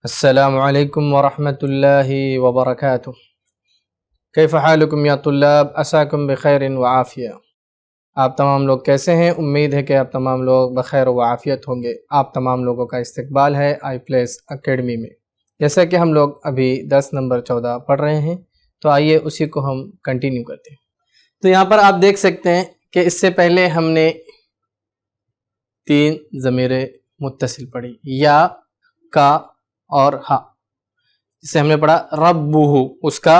अस्सलामु अलैकुम वरहमतुल्लाहि वबरकातुह। कैफ़ हालुकुम या तुल्लाब, असाकुम बिखैरिन व आफ़िया। आप तमाम लोग कैसे हैं? उम्मीद है कि आप तमाम लोग बखैर व आफ़ियत होंगे। आप तमाम लोगों का इस्तकबाल है आई प्लेस अकेडमी में। जैसा कि हम लोग अभी 10 नंबर 14 पढ़ रहे हैं, तो आइए उसी को हम कंटिन्यू करते हैं। तो यहाँ पर आप देख सकते हैं कि इससे पहले हमने 3 ज़मीरे मुत्तसिल पढ़ी, या, का और हा। जिसे हमने पढ़ा रब्बुहु, उसका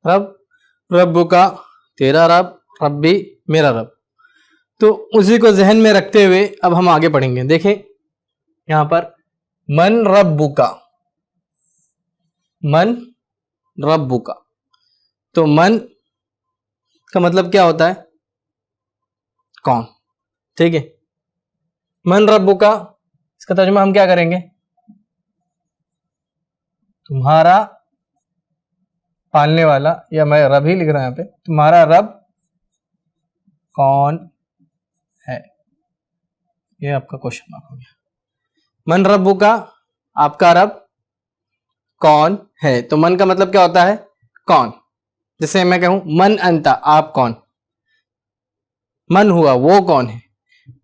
रब, रब्बु का तेरा रब, रब्बी मेरा रब। तो उसी को जहन में रखते हुए अब हम आगे पढ़ेंगे। देखें यहां पर मन रब्बुका, मन रब्बुका। तो मन का मतलब क्या होता है? कौन। ठीक है, मन रब्बुका, इसका तर्जुमा हम क्या करेंगे? तुम्हारा पालने वाला, या मैं रब ही लिख रहा हूं यहाँ पे, तुम्हारा रब कौन है। ये आपका क्वेश्चन मार्क हो गया। मन रब्बु का, आपका रब कौन है। तो मन का मतलब क्या होता है? कौन। जैसे मैं कहूं मन अंता, आप कौन। मन हुआ, वो कौन है।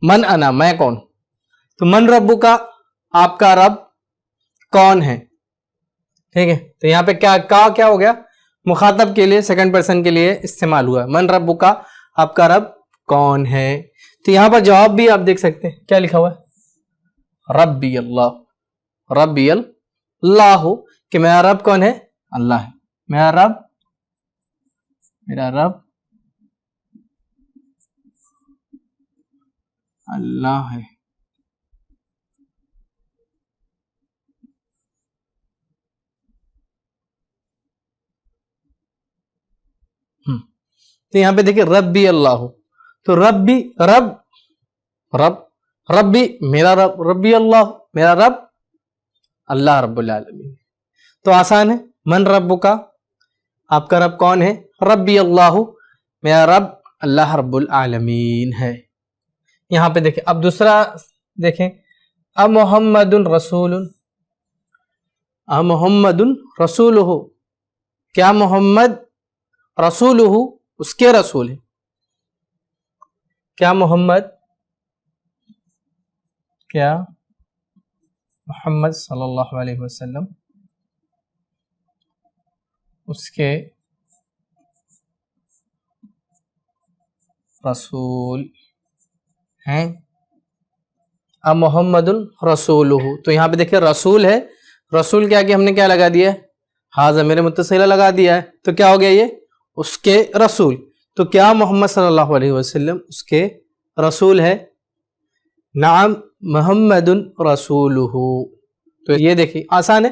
मन अना, मैं कौन। तो मन रब्बु का, आपका रब कौन है। ठीक है, तो यहां पे क्या हो गया? मुखातब के लिए, सेकंड पर्सन के लिए इस्तेमाल हुआ। मन रब्बु का, आपका रब कौन है। तो यहां पर जवाब भी आप देख सकते हैं, क्या लिखा हुआ है? रब्बी अल्लाह, रब्बी अल्लाह, कि मेरा रब कौन है? अल्लाह है। मेरा रब अल्लाह है। तो यहां पे देखिए रब्बी अल्लाह, तो रब्बी रब, रब, रब्बी मेरा रब, रब्बी अल्लाह मेरा रब, अल्लाह रब्बुल आलमीन। तो आसान है। मन रब्बु का, आपका रब कौन है? रब्बी अल्लाह, मेरा रब अल्लाह रब्बुल आलमीन है। यहां पे देखें, अब दूसरा देखें, अ मोहम्मदुन रसूलुन, अ मोहम्मदुन रसूलुहु, क्या मोहम्मद रसूलुहु उसके रसूल है। क्या मोहम्मद, क्या मोहम्मद सल्लल्लाहु अलैहि वसल्लम उसके रसूल हैं। अब मोहम्मदुन रसूलुहु, तो यहाँ पे देखिए रसूल है, रसूल के आगे हमने क्या लगा दिया है? हाँ ज़मीर मुत्तसिला लगा दिया है। तो क्या हो गया ये? उसके रसूल। तो क्या मोहम्मद सल्लल्लाहु अलैहि वसल्लम उसके रसूल है? नाम मोहम्मदुन रसूलुहु। तो ये देखिए आसान है।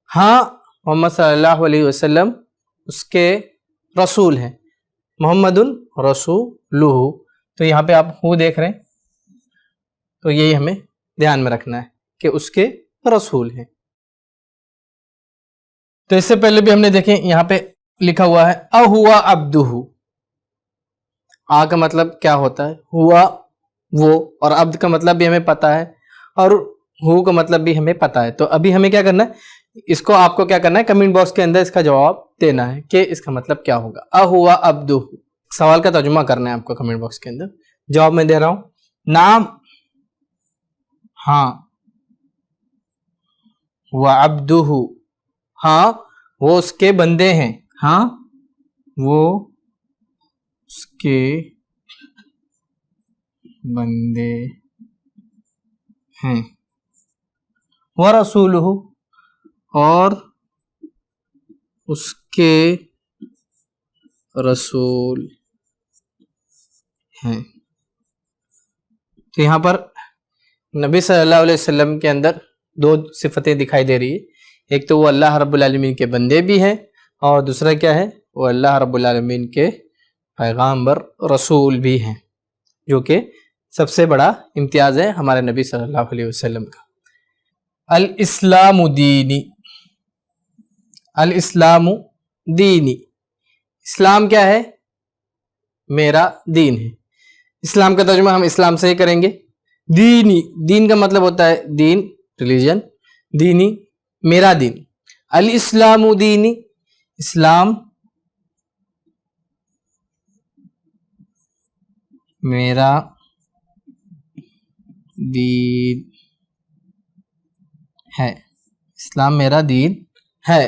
हाँ, मोहम्मद सल्लल्लाहु अलैहि वसल्लम उसके रसूल हैं, मोहम्मदुन रसूलुहु। तो यहाँ पे आप हु देख रहे हैं, तो यही हमें ध्यान में रखना है कि उसके रसूल हैं। तो इससे पहले भी हमने देखें, यहाँ पे लिखा हुआ है अहुआ अब्दुहु। आ का मतलब क्या होता है? हुआ वो, और अब्द का मतलब भी हमें पता है, और हु का मतलब भी हमें पता है। तो अभी हमें क्या करना है, इसको आपको क्या करना है, कमेंट बॉक्स के अंदर इसका जवाब देना है कि इसका मतलब क्या होगा। अहुआ अब्दुहु, सवाल का तर्जुमा करना है आपको कमेंट बॉक्स के अंदर। जवाब मैं दे रहा हूं, नाम हाँ, हुआ अब्दुहु, हाँ वो उसके बंदे हैं, हाँ वो उसके बंदे हैं। व रसूलुहु, और उसके रसूल हैं। तो यहाँ पर नबी सल्लल्लाहु अलैहि वसल्लम के अंदर दो सिफतें दिखाई दे रही है। एक तो वो अल्लाह रब्बुल आलमीन के बंदे भी हैं, और दूसरा क्या है, वो अल्लाह रब्बुल आलमीन के पैगाम्बर रसूल भी हैं, जो कि सबसे बड़ा इम्तियाज़ है हमारे नबी सल्लल्लाहु अलैहि वसल्लम का। अल इस्लामु दीनी, अल इस्लामु दीनी, इस्लाम क्या है? मेरा दीन है। इस्लाम का तर्जुमा हम इस्लाम से ही करेंगे। दीनी, दीन का मतलब होता है दीन, रिलीजन। दीनी मेरा दीन। अल इस्लामु दीनी, इस्लाम मेरा दीन है, इस्लाम मेरा दीन है।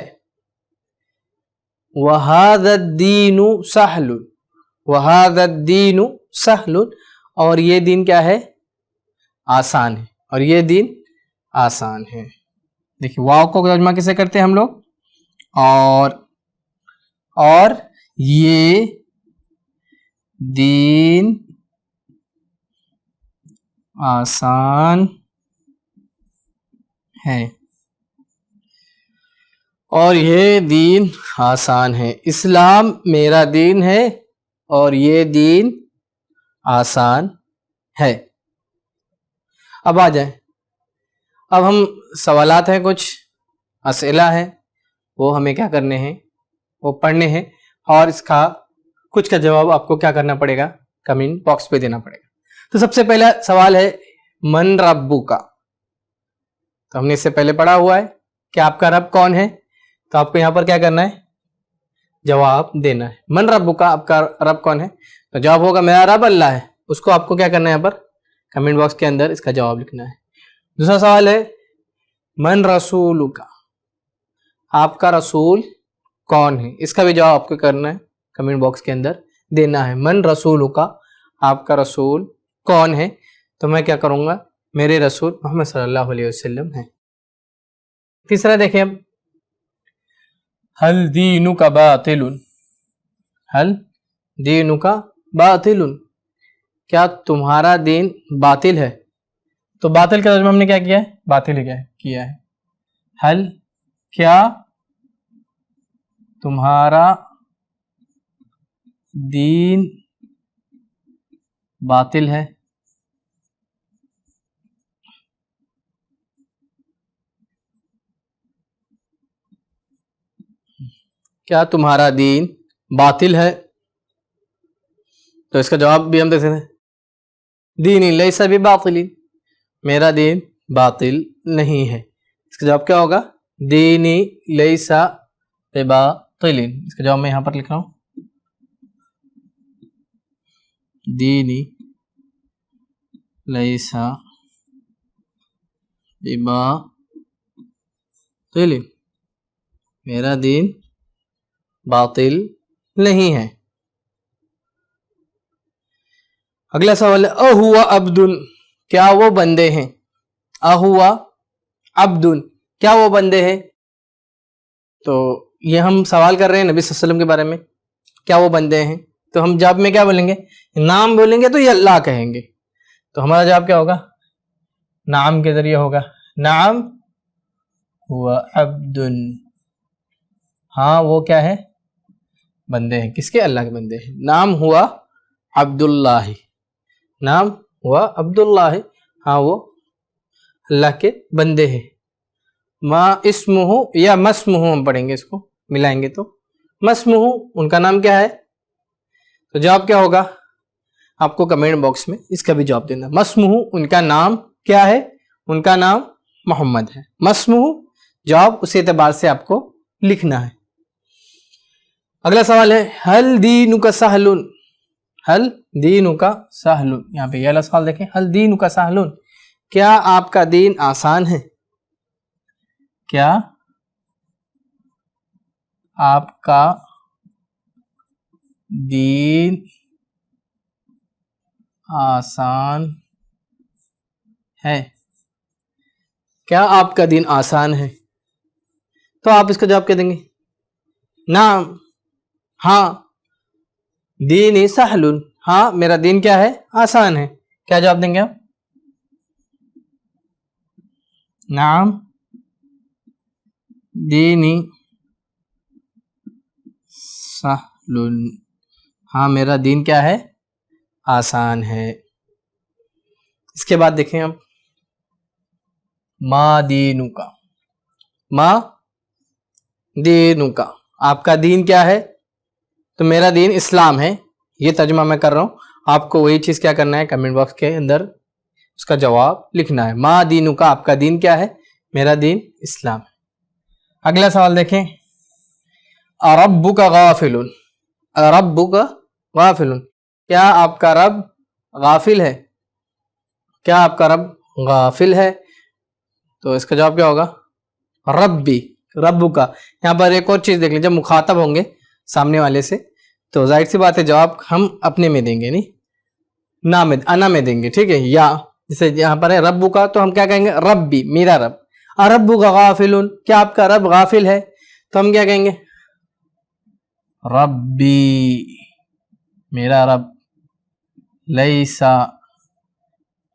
वहादीनु सहलुन, वहादीनु सहलुन, और ये दीन क्या है? आसान है, और ये दीन आसान है। देखिए वाव को तर्जुमा किसे करते हैं हम लोग? और ये दीन आसान है, और ये दीन आसान है। इस्लाम मेरा दीन है और ये दीन आसान है। अब आ जाए, अब हम सवालात हैं, कुछ असइला है, वो हमें क्या करने हैं? वो पढ़ने हैं, और इसका कुछ का जवाब आपको क्या करना पड़ेगा? कमेंट बॉक्स पे देना पड़ेगा। तो सबसे पहला सवाल है मन रब्बुका। तो हमने इससे पहले पढ़ा हुआ है कि आपका रब कौन है, तो आपको यहां पर क्या करना है? जवाब देना है। मन रब्बुका, आपका रब कौन है? तो जवाब होगा मेरा रब अल्लाह है। उसको आपको क्या करना है? यहाँ पर कमेंट बॉक्स के अंदर इसका जवाब लिखना है। दूसरा सवाल है मन रसूलुका, आपका रसूल कौन है? इसका भी जवाब आपको करना है, कमेंट बॉक्स के अंदर देना है। मन रसूलुका, आपका रसूल कौन है? तो मैं क्या करूंगा? मेरे रसूल मोहम्मद सल्लल्लाहु अलैहि वसल्लम है। तीसरा देखिए अब, हल दीनुका बातिलुन, हल दीनुका बातिलुन, क्या तुम्हारा दीन बातिल है? तो बातिल का तर्जुमा हमने क्या किया है? बातिल ही किया है। हल, क्या तुम्हारा दीन बातिल है? क्या तुम्हारा दीन बातिल है? तो इसका जवाब भी हम देख सकते हैं, दीनी लैसा भी बातिल, मेरा दीन बातिल नहीं है। इसका जवाब क्या होगा? दीनी लैसा बातिल। इसका जवाब मैं यहां पर लिख रहा हूं, दीनी लैसा बातिल, मेरा दीन बातिल नहीं है। अगला सवाल है अहुआ अब्दुन, क्या वो बंदे हैं? अहुआ अब्दुन, क्या वो बंदे हैं? तो ये हम सवाल कर रहे हैं नबी सल्लल्लाहु अलैहि वसल्लम के बारे में, क्या वो बंदे हैं? तो हम जवाब में क्या बोलेंगे? नाम बोलेंगे तो ये अल्लाह कहेंगे। तो हमारा जवाब क्या होगा? नाम के जरिए होगा, नाम हुआ अब्दुन, हाँ वो क्या है? बंदे हैं। किसके? अल्लाह के बंदे हैं। नाम हुआ अब्दुल्लाह, नाम हुआ अब्दुल्लाह, हाँ वो अल्लाह के बंदे हैं। मा इस्मुहु या मस्मुहु हम पढ़ेंगे, इसको मिलाएंगे तो मस्मुहु, उनका नाम क्या है? तो जवाब क्या होगा? आपको कमेंट बॉक्स में इसका भी जवाब देना। मस्मुहु, उनका नाम क्या है? उनका नाम मोहम्मद है। मस्मुहु, जवाब उसी एतबार से आपको लिखना है। अगला सवाल है हल दीनुका सहलुन, हल दीनुका सहलुन, यहाँ पे यह सवाल देखें, हल दीनुका सहलुन, क्या आपका दीन आसान है? क्या आपका दीन आसान है? क्या आपका दीन आसान है? तो आप इसका जवाब क्या देंगे? नाम, हाँ, दीनी सहलुन, हाँ मेरा दीन क्या है? आसान है। क्या जवाब देंगे आप? नाम दीनी सहलुन, हाँ मेरा दीन क्या है? आसान है। इसके बाद देखें आप, मा दीनुका, मा दीनुका, आपका दीन क्या है? तो मेरा दीन इस्लाम है, ये तर्जुमा मैं कर रहा हूं। आपको वही चीज क्या करना है? कमेंट बॉक्स के अंदर उसका जवाब लिखना है। मा दीनुका, आपका दीन क्या है? मेरा दीन इस्लाम है। अगला सवाल देखें, अरब्बुका गाफिलुन, अरब्बुका गाफिलुन, क्या आपका रब गाफिल है? क्या आपका रब गाफिल है? तो इसका जवाब क्या होगा? रब्बी, रब्बुका। यहाँ पर एक और चीज देख लीजिए, जब मुखातब होंगे सामने वाले से तो जाहिर सी बात है जवाब हम अपने में देंगे, नहीं ना में, अना में देंगे, ठीक है। या जैसे यहाँ पर है रब्बुका, तो हम क्या कहेंगे? रब्बी, मेरा रब। अरब्बुका गाफिलुन, क्या आपका रब गाफिल है? तो हम क्या कहेंगे? रब्बी, मेरा रब, लैसा,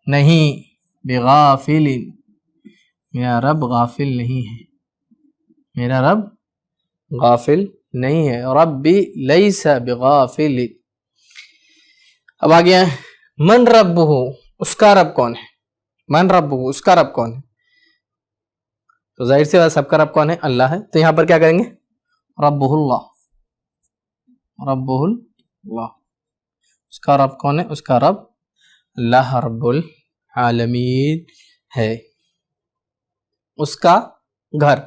नहीं, बिगाफिलिन, मेरा रब गाफिल नहीं है, मेरा रब गाफिल नहीं है। रब्बी लैसा बिगाफिलिन। अब आ गया मन रब्बुहु, उसका रब कौन है? मन रब्बुहु, उसका रब कौन है? तो जाहिर सी बात सबका रब कौन है? अल्लाह है। तो यहां पर क्या करेंगे? रब्बुहुल्लाह, रब्बुहुल्लाह, उसका रब कौन है? उसका रब अल्लाह रब्बुल आलमीन है। उसका घर,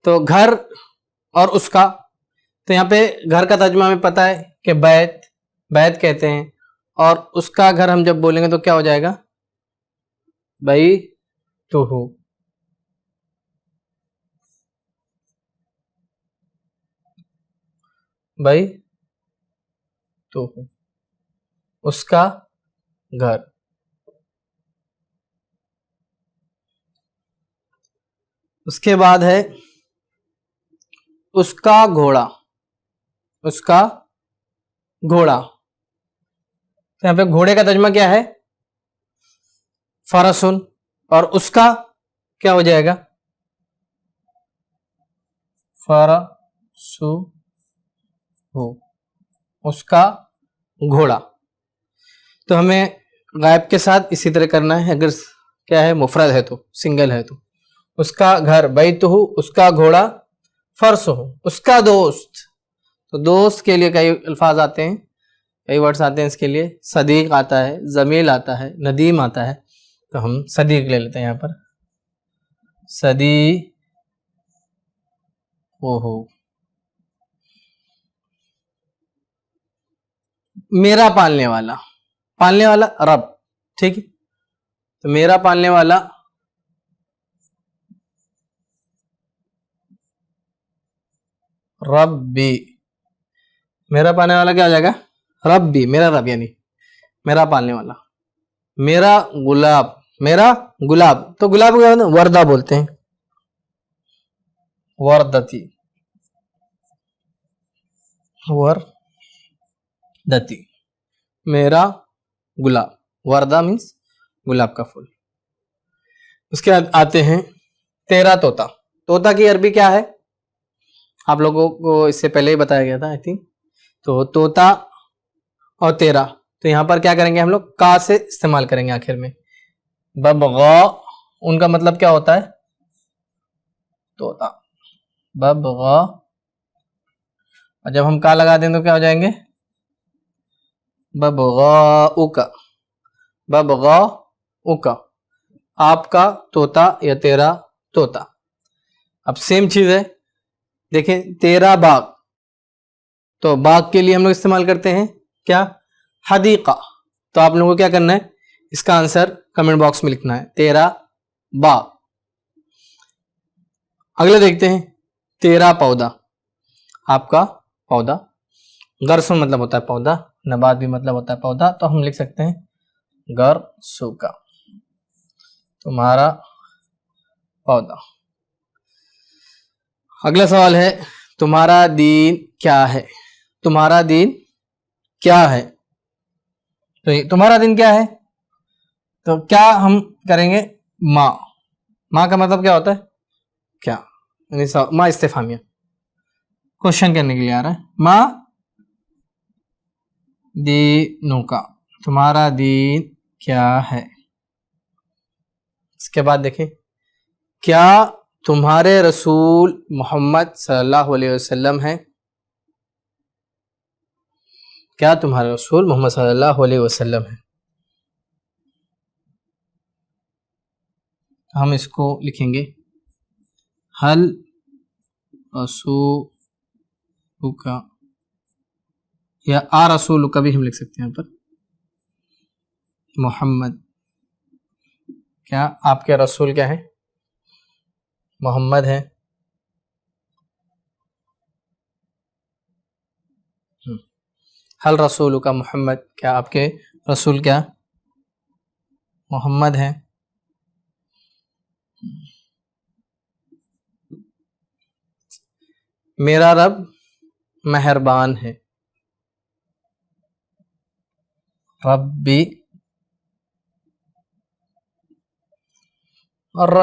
तो घर और उसका, तो यहाँ पे घर का तर्जुमा हमें पता है कि बैत, बैत कहते हैं, और उसका घर हम जब बोलेंगे तो क्या हो जाएगा? बैतुहु, बैतुहु, उसका घर। उसके बाद है उसका घोड़ा, उसका घोड़ा, तो यहाँ पे घोड़े का तर्जुमा क्या है? फरसुन, और उसका क्या हो जाएगा? फरसु हो, उसका घोड़ा। तो हमें गायब के साथ इसी तरह करना है, अगर क्या है मुफरद है तो, सिंगल है तो। उसका घर बैतुहु, उसका घोड़ा फरसुहु, उसका दोस्त। तो दोस्त के लिए कई अल्फाज आते हैं, कई वर्ड्स आते हैं इसके लिए। सदीक आता है, जमील आता है, नदीम आता है। तो हम सदीक ले लेते हैं यहाँ पर, सदी ओहो, मेरा पालने वाला, पालने वाला रब, ठीक है। तो मेरा पालने वाला रब्बी, मेरा पालने वाला क्या हो जाएगा? रब्बी, मेरा रब यानी मेरा पालने वाला। मेरा गुलाब, मेरा गुलाब, तो गुलाब को वर्दा बोलते हैं, वर्दती, वर्दती, मेरा गुलाब, वर्दा मीन्स गुलाब का फूल। उसके बाद आते हैं तेरा तोता। तोता की अरबी क्या है? आप लोगों को इससे पहले ही बताया गया था आई थिंक। तो तोता और तेरा, तो यहां पर क्या करेंगे हम लोग? का से इस्तेमाल करेंगे आखिर में। बबगा, उनका मतलब क्या होता है? तोता, बबगा, और जब हम का लगा दें तो क्या हो जाएंगे? बबगाउका, बबगाउका, आपका तोता या तेरा तोता। अब सेम चीज है, देखें तेरा बाग, तो बाग के लिए हम लोग इस्तेमाल करते हैं क्या? हदीका। तो आप लोगों को क्या करना है? इसका आंसर कमेंट बॉक्स में लिखना है, तेरा बाग। अगले देखते हैं तेरा पौधा, आपका पौधा। गर्सुन मतलब होता है पौधा, नबात भी मतलब होता है पौधा, तो हम लिख सकते हैं गर्सुका, तुम्हारा पौधा। अगला सवाल है तुम्हारा दीन क्या है? तुम्हारा दीन क्या है? तो तुम्हारा दीन क्या है, तो क्या हम करेंगे? माँ, माँ का मतलब क्या होता है? क्या, यानी माँ इस्तेफामिया, क्वेश्चन करने के लिए आ रहा है। माँ दीनों का, तुम्हारा दीन क्या है? इसके बाद देखें, क्या तुम्हारे रसूल मोहम्मद सल्लल्लाहु अलैहि वसल्लम है? क्या तुम्हारे रसूल मोहम्मद सल्लल्लाहु अलैहि वसल्लम है? हम इसको लिखेंगे हल रसूलुका, या आ रसूलुका भी हम लिख सकते हैं यहाँ पर। मोहम्मद, क्या आपके रसूल क्या है? मोहम्मद है। हल रसूलुका मोहम्मद, क्या आपके रसूल क्या मोहम्मद है? मेरा रब मेहरबान है। रब्बी, और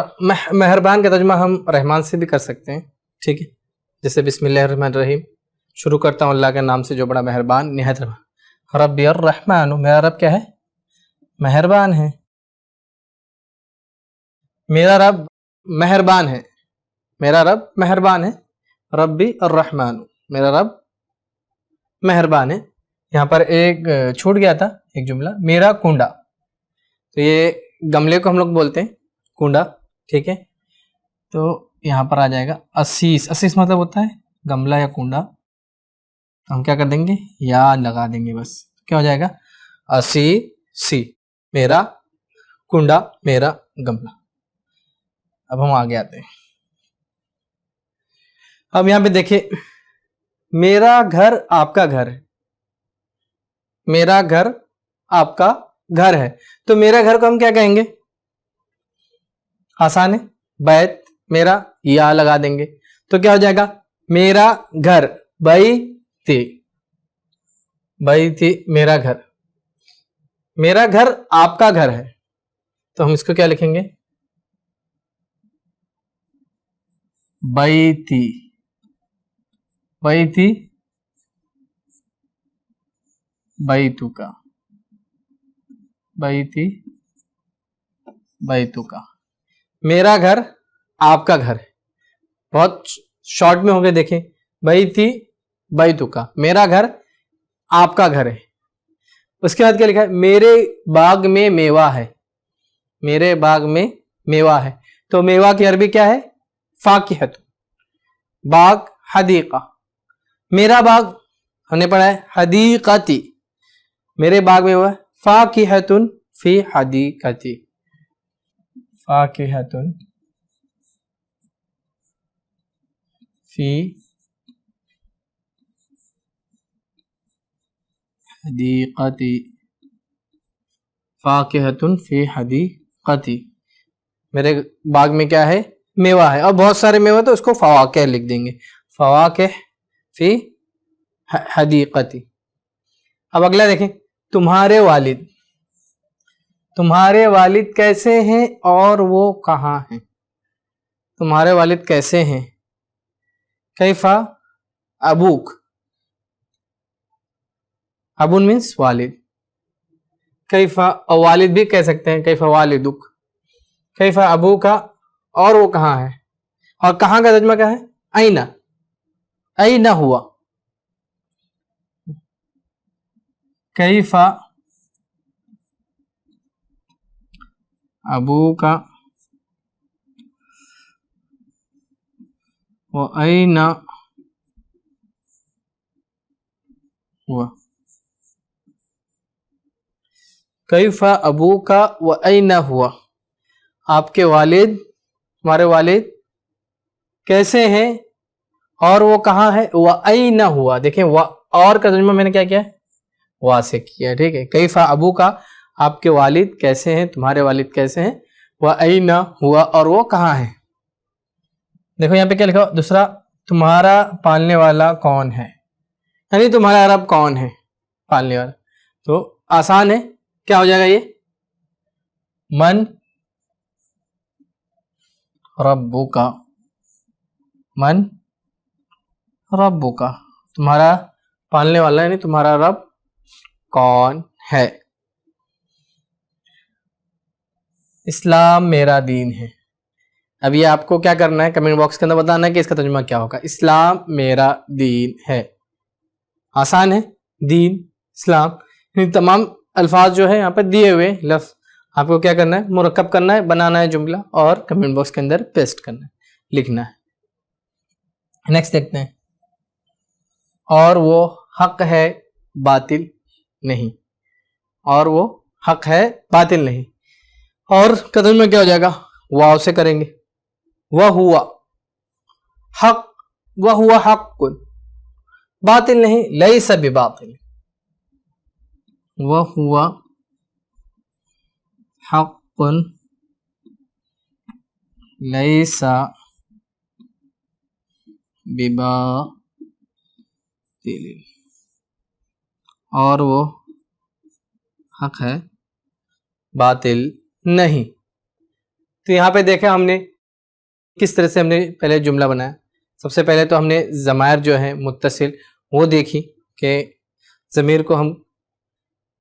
मेहरबान का तर्जुमा हम रहमान से भी कर सकते हैं, ठीक है। जैसे बिस्मिल्लाहिर्रहमानिर्रहीम, शुरू करता हूँ अल्लाह के नाम से जो बड़ा मेहरबान निहायत रहमान। रब्बी और रहमान, मेरा रब क्या है? मेहरबान है। मेरा रब मेहरबान है, मेरा रब मेहरबान है। रब्बी और रहमान, मेरा रब मेहरबान है। यहाँ पर एक छूट गया था एक जुमला, मेरा कुंडा। तो ये गमले को हम लोग बोलते हैं कुंडा, ठीक है। तो यहाँ पर आ जाएगा असीस। असीस मतलब होता है गमला या कुंडा। तो हम क्या कर देंगे? या लगा देंगे बस। क्या हो जाएगा? असीसी, मेरा कुंडा, मेरा गमला। अब हम आगे आते हैं। अब यहां पे देखिए, मेरा घर आपका घर है। मेरा घर आपका घर है, तो मेरा घर को हम क्या कहेंगे? आसान है, बैत, मेरा, या लगा देंगे। तो क्या हो जाएगा? मेरा घर, बैती, बैती मेरा घर। मेरा घर आपका घर है, तो हम इसको क्या लिखेंगे? बैती, बैती बैतुका, बैती बैतुका। मेरा घर आपका घर है, बहुत शॉर्ट में हो गए। देखें, बैती बैतुका, मेरा घर आपका घर है। उसके बाद क्या लिखा है? मेरे बाग में मेवा है। मेरे बाग में मेवा है, तो मेवा की अरबी क्या है? फाकिहत। बाग हदीका, मेरा बाग हमने पढ़ा है हदीकती। मेरे बाग में हुआ फाकिहतुन फी हदीकती, फाकिहतुन फी हदीकती, फाकिहतुन फी हदीकती। मेरे बाग में क्या है? मेवा है। और बहुत सारे मेवा, तो उसको फवाके लिख देंगे, फवाके फी हदीकती। अब अगला देखें, तुम्हारे वालिद। तुम्हारे वालिद कैसे हैं और वो कहाँ हैं? तुम्हारे वालिद कैसे हैं? कैफा अबूक, अबुन मीन्स वालिद। कैफा, और वालिद भी कह सकते हैं, कैफा वालिदुक। कैफा अबू का, और वो कहाँ है? और कहाँ का तर्जुमा क्या है? आईना, आईना हुआ। कैफा अबू का वो आईना हुआ। कैफा अबू का व ऐना हुआ, आपके वालिद, तुम्हारे वालिद कैसे हैं और वो कहाँ है? व ऐना हुआ। देखें, व और का तर्जुमा मैंने क्या किया? वा से किया, ठीक है। कैफा अबू का, आपके वालिद कैसे हैं, तुम्हारे वालिद कैसे हैं। व ऐना हुआ, और वो कहाँ है। देखो यहाँ पे क्या लिखा? दूसरा, तुम्हारा पालने वाला कौन है, यानी तुम्हारा रब कौन है पालने वाला। तो आसान है, क्या हो जाएगा ये? मन रब्बुका, मन रब्बुका, तुम्हारा पालने वाला यानी तुम्हारा रब कौन है। इस्लाम मेरा दीन है। अब ये आपको क्या करना है? कमेंट बॉक्स के अंदर बताना है कि इसका तर्जुमा क्या होगा। इस्लाम मेरा दीन है, आसान है। दीन, इस्लाम, तमाम अल्फाज जो है यहाँ पर दिए हुए लफ्ज, आपको क्या करना है? मुरक्कब करना है, बनाना है जुमला, और कमेंट बॉक्स के अंदर पेस्ट करना है, लिखना है। नेक्स्ट देखते हैं, और वो हक है बातिल नहीं, और वो हक है बातिल नहीं, और कदम में क्या हो जाएगा, वाव से करेंगे, वह हुआ हक, वह हुआ हक्कुन, बातिल नहीं, लैसा बिबातिल, वह हुआ हक्कुन लैसा बिबातिल, और वो हक है बातिल नहीं। तो यहां पे देखें हमने किस तरह से हमने पहले जुमला बनाया। सबसे पहले तो हमने ज़मायर जो है मुत्तसिल वो देखी कि ज़मीर को हम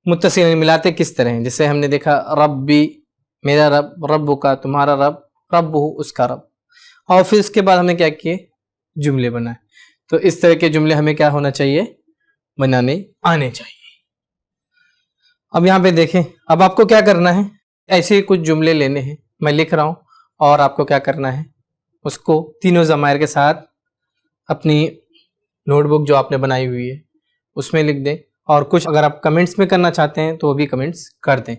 मुत्तसिल मिलाते किस तरह हैं। जैसे हमने देखा रब्बी मेरा रब, रब्बु का तुम्हारा रब, रब्बु उसका रब, और फिर इसके बाद हमने क्या किए, जुमले बनाए। तो इस तरह के जुमले हमें क्या होना चाहिए, बनाने आने चाहिए। अब यहाँ पे देखें, अब आपको क्या करना है, ऐसे कुछ जुमले लेने हैं, मैं लिख रहा हूं और आपको क्या करना है, उसको तीनों ज़मायर के साथ अपनी नोटबुक जो आपने बनाई हुई है उसमें लिख दें, और कुछ अगर आप कमेंट्स में करना चाहते हैं तो वो भी कमेंट्स कर दें।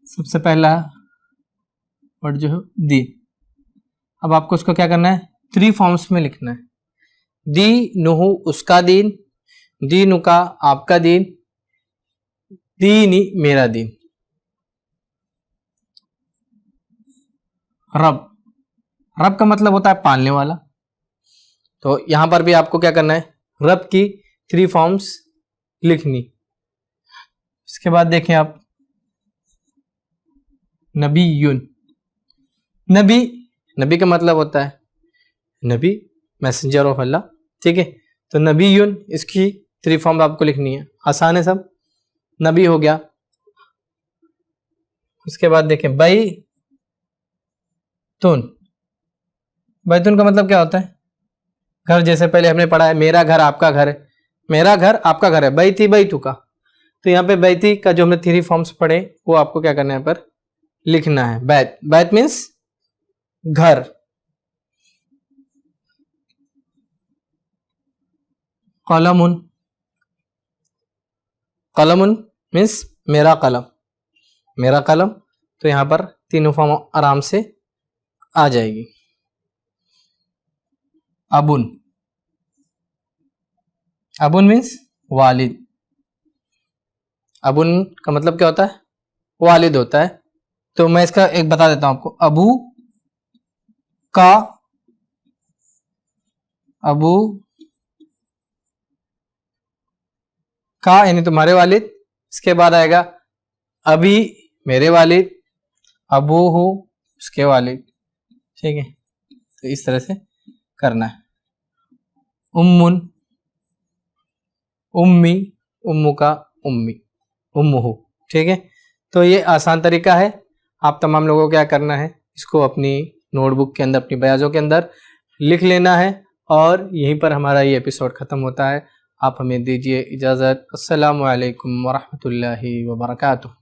सबसे पहला वर्ड जो है दी, अब आपको उसको क्या करना है, 3 फॉर्म्स में लिखना है। दी नुहु उसका दीन, दीनु का आपका दीन, दीनी मेरा दीन। रब, रब का मतलब होता है पालने वाला, तो यहां पर भी आपको क्या करना है, रब की 3 फॉर्म्स लिखनी। इसके बाद देखें आप नबीयुन, नबी, नबी का मतलब होता है नबी, मैसेंजर ऑफ अल्लाह, ठीक है। तो नबीयुन इसकी 3 फॉर्म आपको लिखनी है, आसान है सब। नबी हो गया, उसके बाद देखें बैतुन, बैतुन का मतलब क्या होता है, घर। जैसे पहले हमने पढ़ा है मेरा घर आपका घर है, मेरा घर आपका घर है, बैती बैतु का। तो यहाँ पे बैती का जो हमने 3 फॉर्म्स पढ़े वो आपको क्या करना है, पर लिखना है। बैत, बैत मीन्स घर। कलमुन, कलमुन मीन्स मेरा कलम, मेरा कलम। तो यहां पर 3 फॉर्म आराम से आ जाएगी। अबुन, अबुन मीन्स वालिद, अबुन का मतलब क्या होता है, वालिद होता है। तो मैं इसका एक बता देता हूं आपको, अबू का, अबू का यानी तुम्हारे वालिद, इसके बाद आएगा अभी मेरे वालिद, अबू हो उसके वालिद, ठीक है। तो इस तरह से करना है। उम्मुन, उम्मी, उम्मू का उम्मी, उम्मुहु, ठीक है। तो ये आसान तरीका है, आप तमाम लोगों को क्या करना है, इसको अपनी नोटबुक के अंदर, अपनी बयाजों के अंदर लिख लेना है। और यहीं पर हमारा ये एपिसोड ख़त्म होता है। आप हमें दीजिए इजाज़त। अस्सलामु अलैकुम वरहमतुल्लाहि वबरकातुहू।